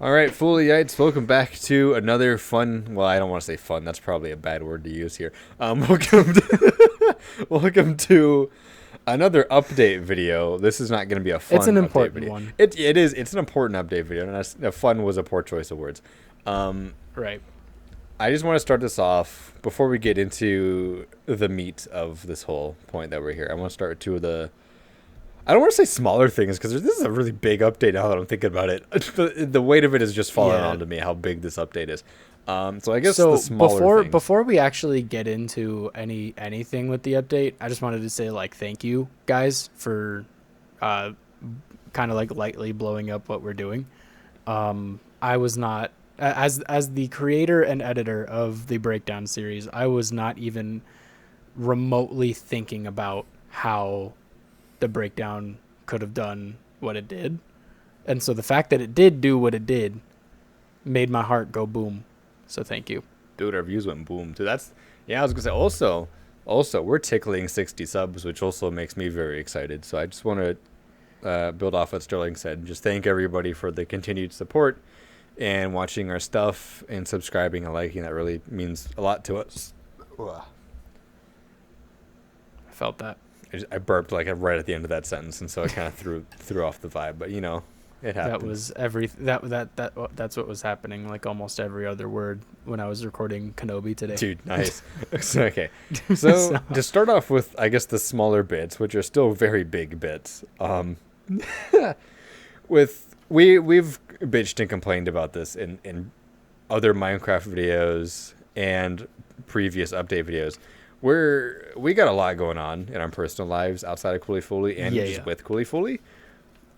All right, Foolyites, welcome back to another fun. Well, I don't want to say fun. That's probably a bad word to use here. Welcome to another update video. This is not going to be a It's fun an update important video. one. It is. It's an important update video, and fun was a poor choice of words. Um, Right. I just want to start this off before we get into the meat of this whole point that we're here. I want to start with two of the. I don't want to say smaller things because this is a really big update now that I'm thinking about it. The weight of it is just falling Yeah. onto me how big this update is. So I guess the So smaller things. before we actually get into anything with the update, I just wanted to say thank you guys for uh kind of lightly blowing up what we're doing. I was not as the creator and editor of the Breakdown series, I was not even remotely thinking about how the Breakdown could have done what it did. And so the fact that it did do what it did made my heart go boom. So thank you. Dude, our views went boom. Dude, that's yeah. I was gonna say also we're tickling 60 subs, which also makes me very excited. So I just want to build off what Sterling said. Just thank everybody for the continued support and watching our stuff and subscribing and liking. That really means a lot to us. Ugh. I felt that. I burped right at the end of that sentence, and so it kind of threw off the vibe. But it happens. That was that's what was happening almost every other word when I was recording Kenobi today. Dude, nice. Okay, so to start off with, I guess the smaller bits, which are still very big bits. We've bitched and complained about this in other Minecraft videos and previous update videos. We got a lot going on in our personal lives outside of Cooley Foley and with Cooley Foley.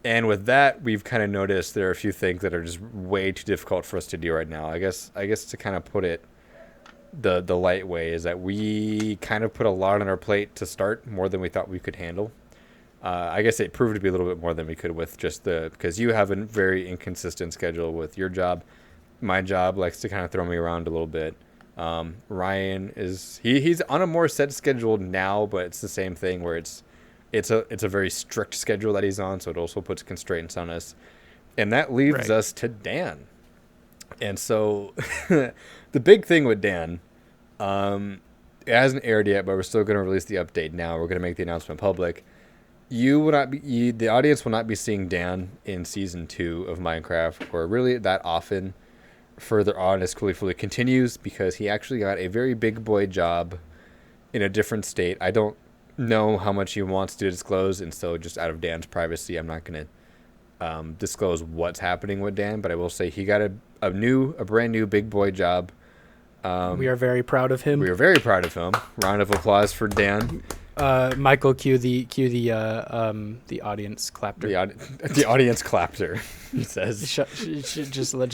And with that, we've kind of noticed there are a few things that are just way too difficult for us to do right now. I guess to kind of put it the light way is that we kind of put a lot on our plate to start, more than we thought we could handle. I guess it proved to be a little bit more than we could with just because you have a very inconsistent schedule with your job. My job likes to kind of throw me around a little bit. Ryan he's on a more set schedule now, but it's the same thing where it's a very strict schedule that he's on, so it also puts constraints on us, and that leaves us to Dan. And so the big thing with Dan, it hasn't aired yet, but we're still going to release the update now. We're going to make the announcement public. The audience will not be seeing Dan in season 2 of Minecraft, or really that often further on as Cooley Foley continues, because he actually got a very big boy job in a different state. I don't know how much he wants to disclose, and so just out of Dan's privacy, I'm not going to disclose what's happening with Dan, but I will say he got a brand new big boy job. We are very proud of him. We are very proud of him. Round of applause for Dan. Michael, cue the audience clapter. The audience clapter. He says. Just let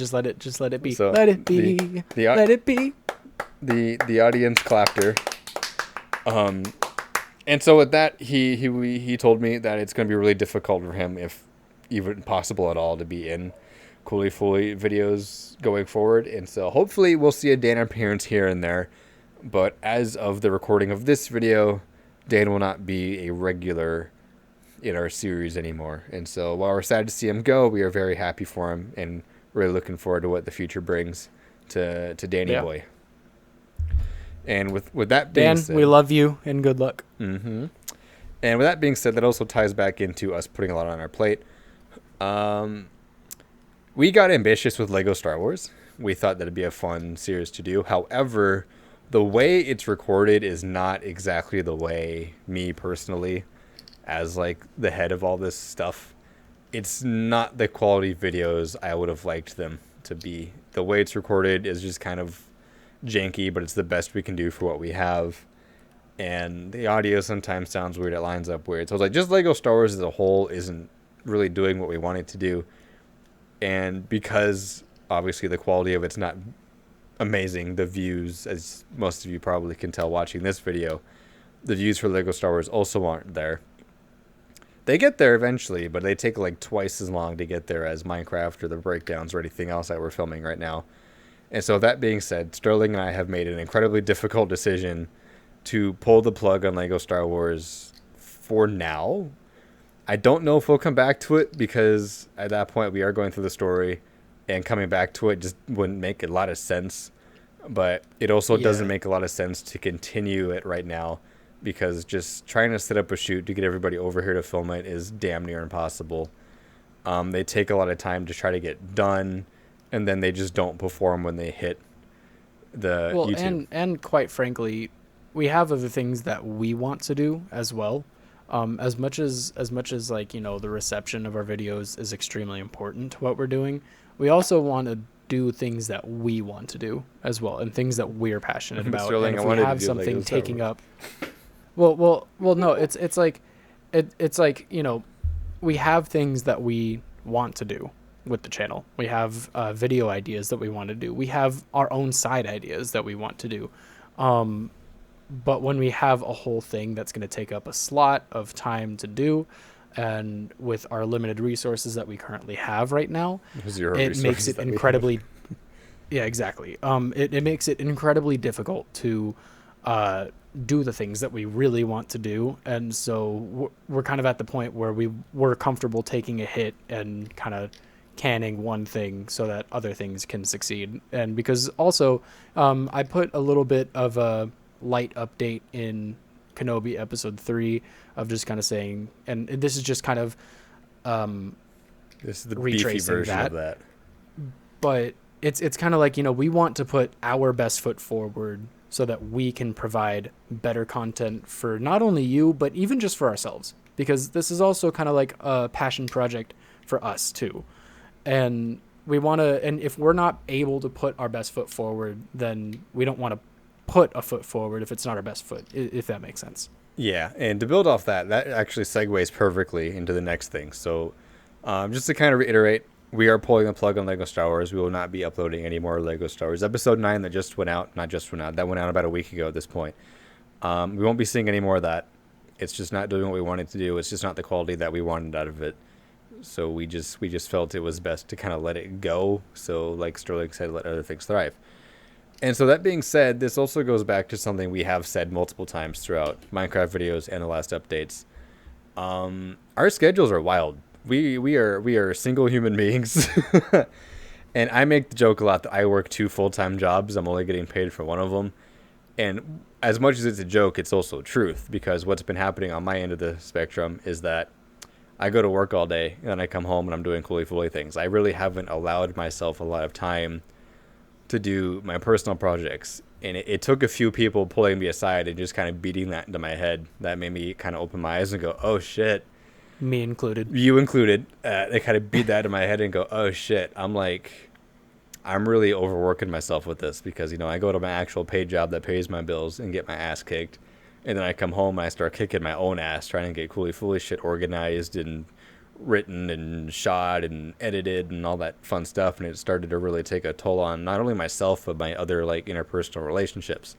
it be. So let it be. Let it be. The audience clapter. And so with that, he told me that it's going to be really difficult for him, if even possible at all, to be in Cooley Foley videos going forward. And so hopefully we'll see a Dan appearance here and there. But as of the recording of this video, Dan will not be a regular in our series anymore. And so while we're sad to see him go, we are very happy for him and really looking forward to what the future brings to Danny Boy. And with that being said, we love you and good luck. Mm-hmm. And with that being said, that also ties back into us putting a lot on our plate. We got ambitious with Lego Star Wars. We thought that'd be a fun series to do. However, the way it's recorded is not exactly the way me personally, as the head of all this stuff, it's not the quality videos I would have liked them to be. The way it's recorded is just kind of janky, but it's the best we can do for what we have. And the audio sometimes sounds weird. It lines up weird. So it's just Lego Star Wars as a whole isn't really doing what we want it to do. And because obviously the quality of it's not amazing, the views, as most of you probably can tell watching this video, the views for Lego Star Wars also aren't there. They get there eventually, but they take twice as long to get there as Minecraft or the breakdowns or anything else that we're filming right now. And so that being said, Sterling and I have made an incredibly difficult decision to pull the plug on Lego Star Wars for now. I don't know if we'll come back to it, because at that point we are going through the story and coming back to it just wouldn't make a lot of sense. But it also Yeah. doesn't make a lot of sense to continue it right now, because just trying to set up a shoot to get everybody over here to film it is damn near impossible. They take a lot of time to try to get done, and then they just don't perform when they hit the Well, YouTube. and quite frankly, we have other things that we want to do as well. As much as like, the reception of our videos is extremely important to what we're doing, we also want to do things that we want to do as well, and things that we're passionate about. Sterling, And I if we wanted to have do something Lego Star taking Wars. up, well, no, it's like, it's like, we have things that we want to do with the channel. We have video ideas that we want to do. We have our own side ideas that we want to do. But when we have a whole thing that's going to take up a slot of time to do, and with our limited resources that we currently have right now, Zero it makes resources it that we have. incredibly, yeah, exactly. It makes it incredibly difficult to do the things that we really want to do. And so we're kind of at the point where we're comfortable taking a hit and kind of canning one thing so that other things can succeed. And because also, I put a little bit of a light update in Kenobi episode 3 of just kind of saying, and this is just kind of This is the beefy retracing version that. of that. But it's kind of like, we want to put our best foot forward so that we can provide better content for not only you, but even just for ourselves, because this is also kind of like a passion project for us too. And we want to, and if we're not able to put our best foot forward, then we don't want to put a foot forward if it's not our best foot, if that makes sense. Yeah, and to build off that actually segues perfectly into the next thing. So, just to kind of reiterate, we are pulling the plug on Lego Star Wars. We will not be uploading any more Lego Star Wars. Episode 9 that just went out, that went out about a week ago at this point. We won't be seeing any more of that. It's just not doing what we wanted to do. It's just not the quality that we wanted out of it. So we just felt it was best to kind of let it go. So like Sterling said, let other things thrive. And so that being said, this also goes back to something we have said multiple times throughout Minecraft videos and the last updates. Our schedules are wild. We are single human beings. And I make the joke a lot that I work 2 full-time jobs. I'm only getting paid for one of them. And as much as it's a joke, it's also truth, because what's been happening on my end of the spectrum is that I go to work all day and then I come home and I'm doing fully things. I really haven't allowed myself a lot of time to do my personal projects. And it took a few people pulling me aside and just kind of beating that into my head that made me kind of open my eyes and go, oh shit. Me included. You included. They kind of beat that into my head and go, oh shit. I'm really overworking myself with this, because, I go to my actual paid job that pays my bills and get my ass kicked. And then I come home and I start kicking my own ass, trying to get fully shit organized and written and shot and edited and all that fun stuff. And it started to really take a toll on not only myself, but my other interpersonal relationships.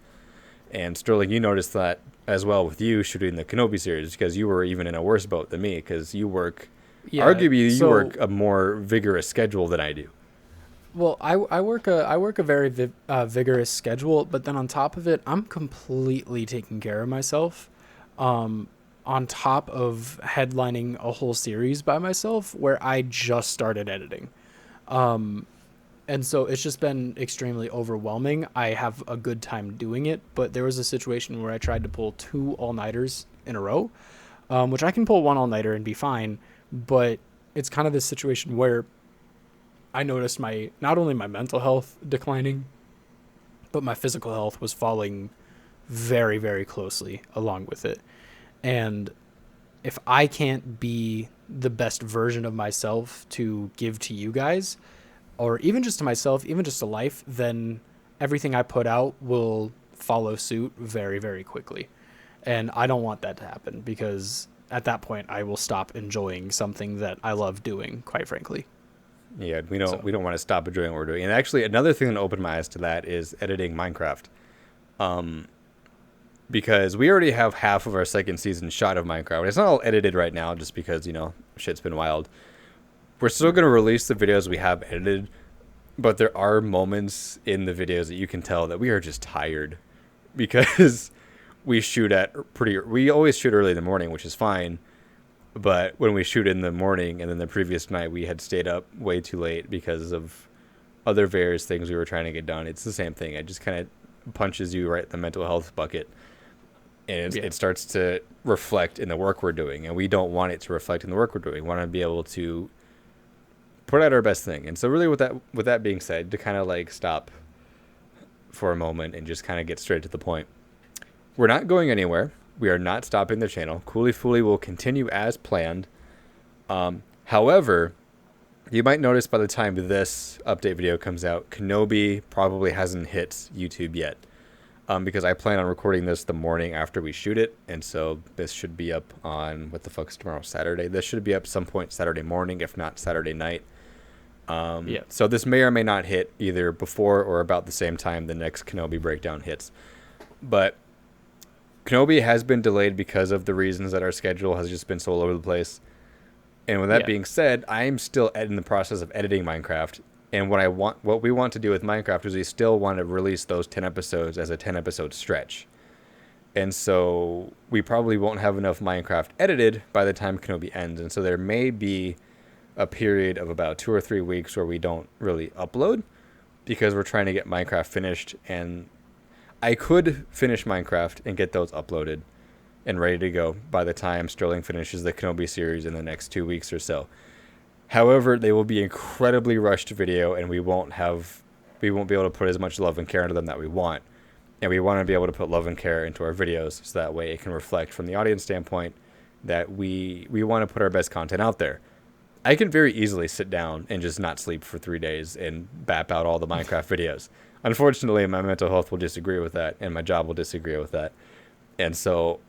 And Sterling, you noticed that as well with you shooting the Kenobi series, because you were even in a worse boat than me, because you work, arguably you work a more vigorous schedule than I do. Well, I work a very vigorous schedule, but then on top of it, I'm completely taking care of myself. On top of headlining a whole series by myself, where I just started editing, and so it's just been extremely overwhelming. I have a good time doing it, but there was a situation where I tried to pull 2 all-nighters in a row, which I can pull 1 all-nighter and be fine, but it's kind of this situation where I noticed not only my mental health declining, but my physical health was falling very, very closely along with it. And if I can't be the best version of myself to give to you guys, or even just to myself, even just to life, then everything I put out will follow suit very, very quickly. And I don't want that to happen, because at that point I will stop enjoying something that I love doing, quite frankly. Yeah, we don't want to stop enjoying what we're doing. And actually, another thing that opened my eyes to that is editing Minecraft. Because we already have half of our second season shot of Minecraft. It's not all edited right now, just because, shit's been wild. We're still going to release the videos we have edited, but there are moments in the videos that you can tell that we are just tired, because we always shoot early in the morning, which is fine. But when we shoot in the morning and then the previous night we had stayed up way too late because of other various things we were trying to get done. It's the same thing. It just kind of punches you right in the mental health bucket, and it starts to reflect in the work we're doing, and we don't want it to reflect in the work we're doing. We want to be able to put out our best thing. And so really with that being said, to kind of like stop for a moment and just kind of get straight to the point, we're not going anywhere. We are not stopping the channel. Cooley Fooly will continue as planned. However, you might notice by the time this update video comes out, Kenobi probably hasn't hit YouTube yet, because I plan on recording this the morning after we shoot it, and so this should be up on, what the fuck is tomorrow, Saturday? This should be up some point Saturday morning, if not Saturday night. So this may or may not hit either before or about the same time the next Kenobi breakdown hits. But Kenobi has been delayed because of the reasons that our schedule has just been so all over the place. And with that being said, I am still in the process of editing Minecraft. And what we want to do with Minecraft is we still want to release those 10 episodes as a 10 episode stretch. And so we probably won't have enough Minecraft edited by the time Kenobi ends. And so there may be a period of about 2 or 3 weeks where we don't really upload because we're trying to get Minecraft finished. And I could finish Minecraft and get those uploaded and ready to go by the time Sterling finishes the Kenobi series in the next 2 weeks or so. However, they will be incredibly rushed video, and we won't be able to put as much love and care into them that we want. And we want to be able to put love and care into our videos so that way it can reflect from the audience standpoint that we want to put our best content out there. I can very easily sit down and just not sleep for 3 days and bap out all the Minecraft videos. Unfortunately, my mental health will disagree with that, and my job will disagree with that. And so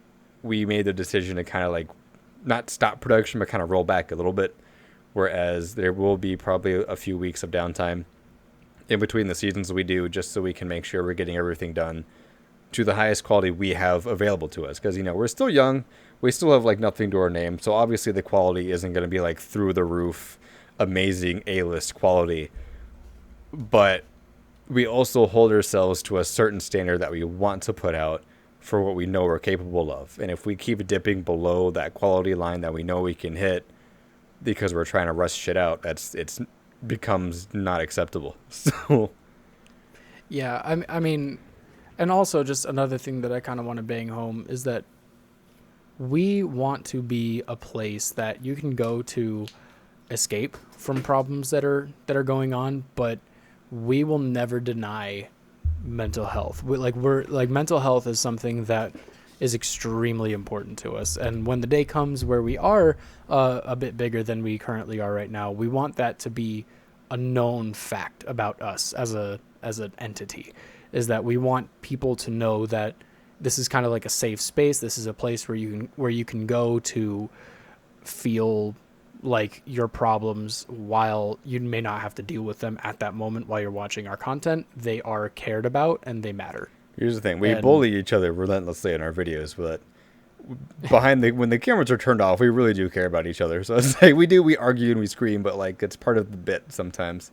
we made the decision to kind of like not stop production, but kind of roll back a little bit. Whereas there will be probably a few weeks of downtime in between the seasons we do, just so we can make sure we're getting everything done to the highest quality we have available to us. Because, we're still young. We still have like nothing to our name. So obviously the quality isn't going to be like through the roof, amazing A-list quality. But we also hold ourselves to a certain standard that we want to put out for what we know we're capable of. And if we keep dipping below that quality line that we know we can hit because we're trying to rush shit out, it's becomes not acceptable. So yeah, I mean, and also just another thing that I kind of want to bang home is that we want to be a place that you can go to escape from problems that are going on, but we will never deny mental health. We're mental health is something that is extremely important to us. And when the day comes where we are a bit bigger than we currently are right now, we want that to be a known fact about us as an entity, is that we want people to know that this is kind of like a safe space. This is a place where you can go to feel like your problems, while you may not have to deal with them at that moment while you're watching our content, they are cared about and they matter. Here's the thing. We bully each other relentlessly in our videos, but when the cameras are turned off, we really do care about each other. So it's like we argue and we scream, but like it's part of the bit sometimes.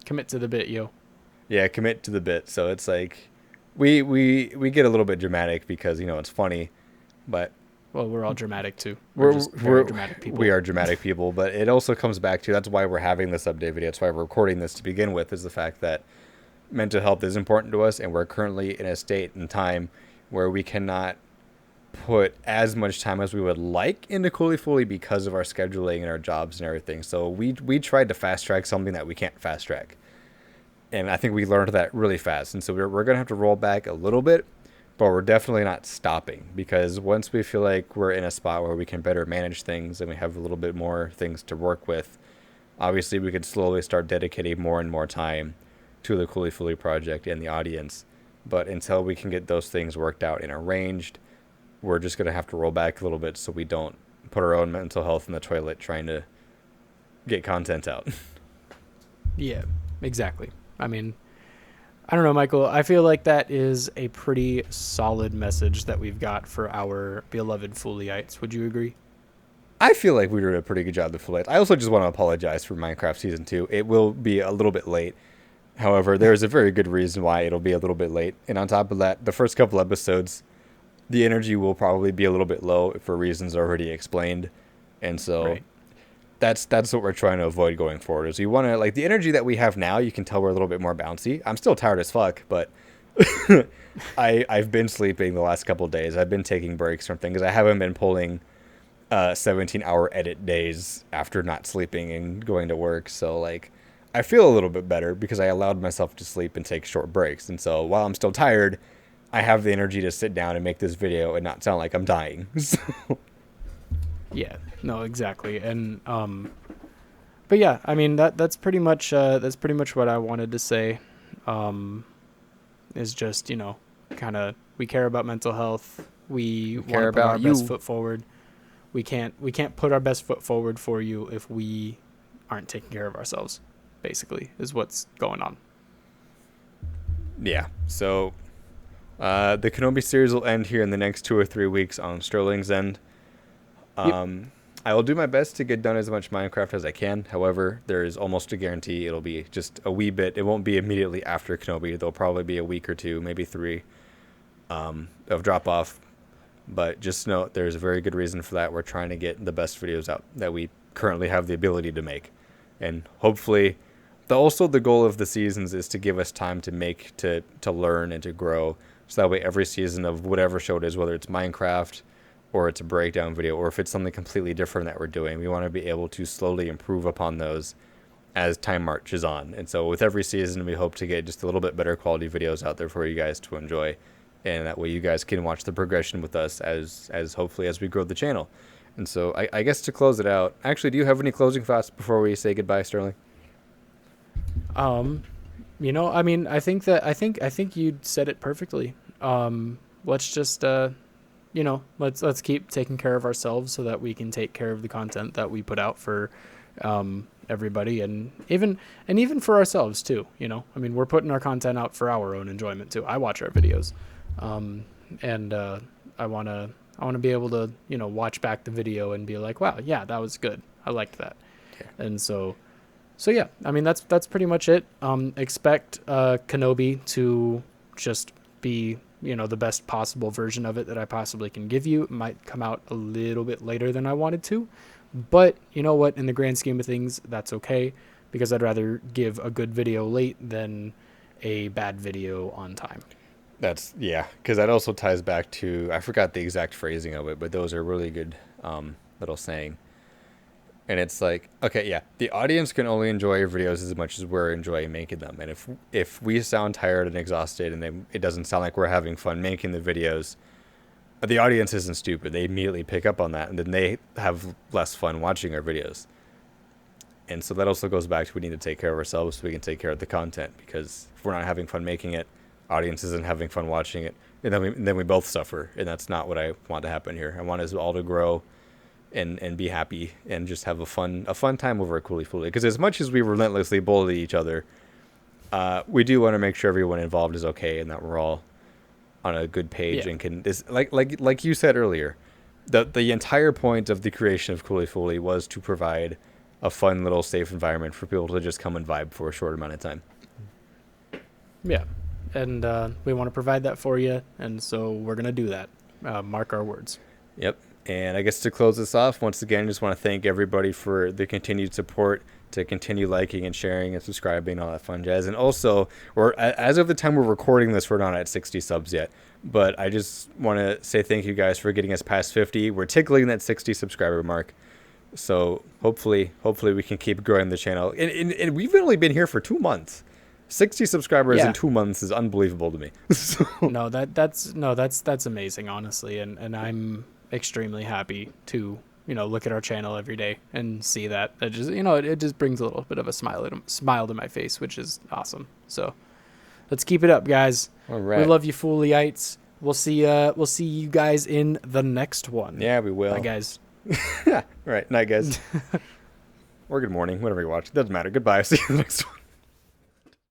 Commit to the bit, yo. Yeah, commit to the bit. So it's like we get a little bit dramatic because, it's funny, but well, we're all dramatic too. We're just very dramatic people. We are dramatic people, but it also comes back to, that's why we're having this update video. That's why we're recording this to begin with, is the fact that mental health is important to us, and we're currently in a state and time where we cannot put as much time as we would like into Cooley Fooly because of our scheduling and our jobs and everything. So we tried to fast track something that we can't fast track. And I think we learned that really fast. And so we're going to have to roll back a little bit, but we're definitely not stopping, because once we feel like we're in a spot where we can better manage things and we have a little bit more things to work with, obviously we could slowly start dedicating more and more time to the Cooley Fooly project and the audience. But until we can get those things worked out and arranged, we're just going to have to roll back a little bit so we don't put our own mental health in the toilet trying to get content out. Yeah, exactly. I mean, I don't know, Michael. I feel like that is a pretty solid message that we've got for our beloved Foolyites. Would you agree? I feel like we did a pretty good job with Foolyites. I also just want to apologize for Minecraft Season 2. It will be a little bit late. However, there's a very good reason why it'll be a little bit late. And on top of that, the first couple episodes, the energy will probably be a little bit low for reasons already explained. And so that's what we're trying to avoid going forward. Is we want to, like, the energy that we have now, you can tell we're a little bit more bouncy. I'm still tired as fuck, but I've been sleeping the last couple of days. I've been taking breaks from things. I haven't been pulling 17-hour edit days after not sleeping and going to work. So, like, I feel a little bit better because I allowed myself to sleep and take short breaks. And so while I'm still tired, I have the energy to sit down and make this video and not sound like I'm dying. So. Yeah, no, exactly. And but yeah, I mean that's pretty much what I wanted to say. Is just, kind of, we care about mental health. We want to put our best foot forward. We can't put our best foot forward for you if we aren't taking care of ourselves. Basically, is what's going on. Yeah. So the Kenobi series will end here in the next 2 or 3 weeks on Sterling's end. I will do my best to get done as much Minecraft as I can. However, there is almost a guarantee it'll be just a wee bit. It won't be immediately after Kenobi. There'll probably be a week or 2, maybe 3 of drop off. But just note, there's a very good reason for that. We're trying to get the best videos out that we currently have the ability to make. And hopefully, also the goal of the seasons is to give us time to make, to learn and to grow. So that way every season of whatever show it is, whether it's Minecraft or it's a breakdown video, or if it's something completely different that we're doing, we want to be able to slowly improve upon those as time marches on. And so with every season, we hope to get just a little bit better quality videos out there for you guys to enjoy. And that way you guys can watch the progression with us as hopefully as we grow the channel. And so I guess to close it out, actually, do you have any closing thoughts before we say goodbye, Sterling? I mean, I think you said it perfectly. Let's just, let's keep taking care of ourselves so that we can take care of the content that we put out for everybody, and even for ourselves too. I mean, we're putting our content out for our own enjoyment too. I watch our videos, and I want to be able to watch back the video and be like, wow, yeah, that was good. I liked that. Yeah. And so yeah, I mean, that's pretty much it. Expect Kenobi to just be the best possible version of it that I possibly can give you. It might come out a little bit later than I wanted to, but you know what, in the grand scheme of things, that's okay, because I'd rather give a good video late than a bad video on time. Because that also ties back to, I forgot the exact phrasing of it, but those are really good little saying. And it's like, okay, yeah, the audience can only enjoy your videos as much as we're enjoying making them. And if we sound tired and exhausted and it doesn't sound like we're having fun making the videos, the audience isn't stupid. They immediately pick up on that, and then they have less fun watching our videos. And so that also goes back to, we need to take care of ourselves so we can take care of the content. Because if we're not having fun making it, audience isn't having fun watching it, and then we both suffer. And that's not what I want to happen here. I want us all to grow and be happy and just have a fun time over at Cooley Fooly. Because as much as we relentlessly bully each other, we do want to make sure everyone involved is okay and that we're all on a good page. Yeah. And can like you said earlier, the entire point of the creation of Cooley Fooly was to provide a fun little safe environment for people to just come and vibe for a short amount of time. Yeah, and we want to provide that for you, and so we're gonna do that. Mark our words. Yep. And I guess to close this off, once again, I just want to thank everybody for the continued support, to continue liking and sharing and subscribing, all that fun jazz. And also, as of the time we're recording this, we're not at 60 subs yet. But I just want to say thank you guys for getting us past 50. We're tickling that 60 subscriber mark. So hopefully we can keep growing the channel. And we've only been here for 2 months. 60 subscribers in 2 months is unbelievable to me. So. No, that's amazing, honestly. And I'm extremely happy to look at our channel every day and see that. It just it just brings a little bit of a smile to my face, which is awesome. So let's keep it up, guys. All right. We love you, Foolyites. We'll see you guys in the next one. Yeah, we will. Bye, guys. All right, night, guys. Or good morning, whatever you watch. It doesn't matter. Goodbye. See you in the next one.